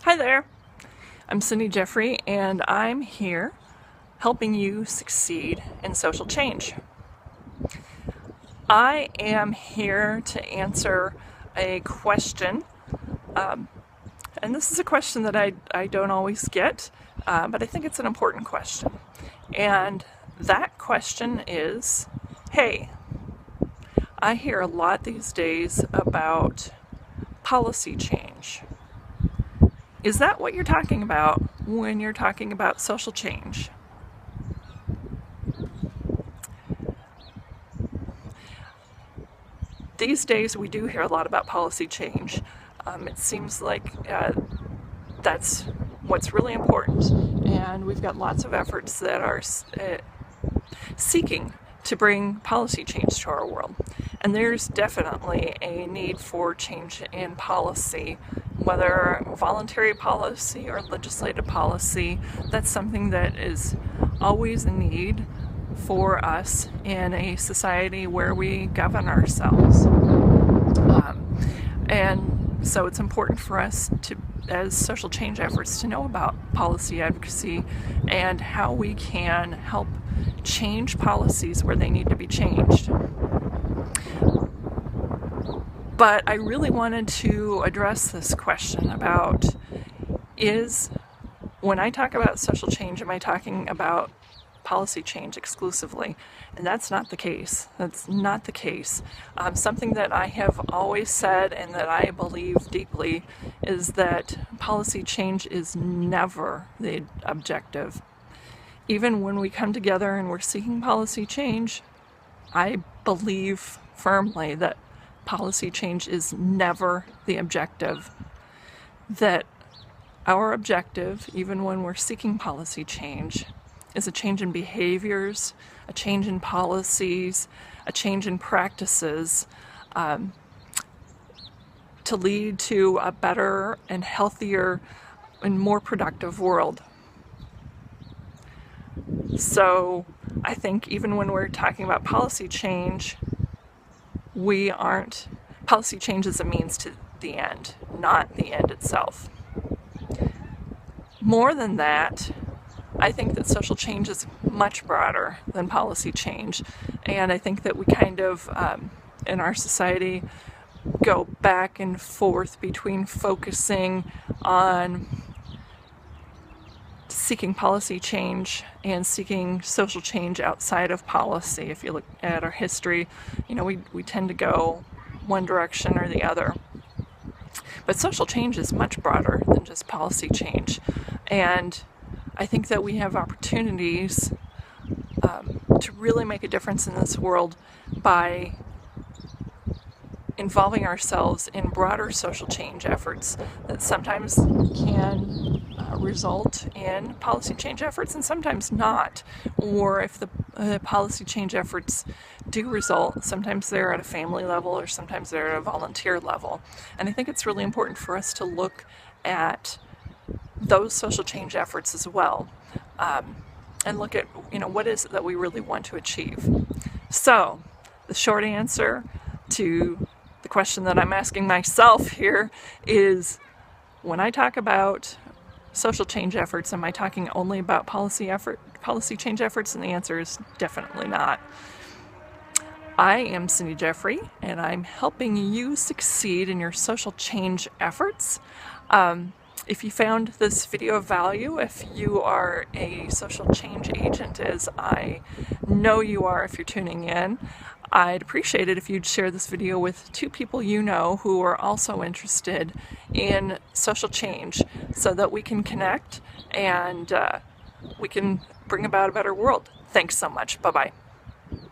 Hi there, I'm Cindy Jeffrey and I'm here helping you succeed in social change. I am here to answer a question, and this is a question that I don't always get, but I think it's an important question. And that question is, hey, I hear a lot these days about policy change. Is that what you're talking about when you're talking about social change? These days we do hear a lot about policy change. It seems like that's what's really important, and we've got lots of efforts that are seeking to bring policy change to our world. And there's definitely a need for change in policy, whether voluntary policy or legislative policy. That's something that is always a need for us in a society where we govern ourselves. And so it's important for us to, as social change efforts, to know about policy advocacy and how we can help change policies where they need to be changed. But I really wanted to address this question about, when I talk about social change, am I talking about policy change exclusively? And that's not the case. That's not the case. Something that I have always said and that I believe deeply is that policy change is never the objective. Even when we come together and we're seeking policy change, I believe firmly that policy change is never the objective. That our objective, even when we're seeking policy change, is a change in behaviors, a change in policies, a change in practices, to lead to a better and healthier and more productive world. So I think even when we're talking about policy change, policy change is a means to the end, not the end itself. More than that, I think that social change is much broader than policy change, and I think that we kind of, in our society, go back and forth between focusing on seeking policy change and seeking social change outside of policy. If you look at our history, we tend to go one direction or the other. But social change is much broader than just policy change. And I think that we have opportunities to really make a difference in this world by involving ourselves in broader social change efforts that sometimes can result in policy change efforts and sometimes not. Or if the policy change efforts do result, sometimes they're at a family level or sometimes they're at a volunteer level. And I think it's really important for us to look at those social change efforts as well, and look at what is it that we really want to achieve. So the short answer to the question that I'm asking myself here is, when I talk about social change efforts, am I talking only about policy change efforts? And the answer is definitely not. I am Cindy Jeffrey, and I'm helping you succeed in your social change efforts. If you found this video of value, if you are a social change agent, as I know you are if you're tuning in, I'd appreciate it if you'd share this video with 2 people you know who are also interested in social change, so that we can connect and we can bring about a better world. Thanks so much. Bye-bye.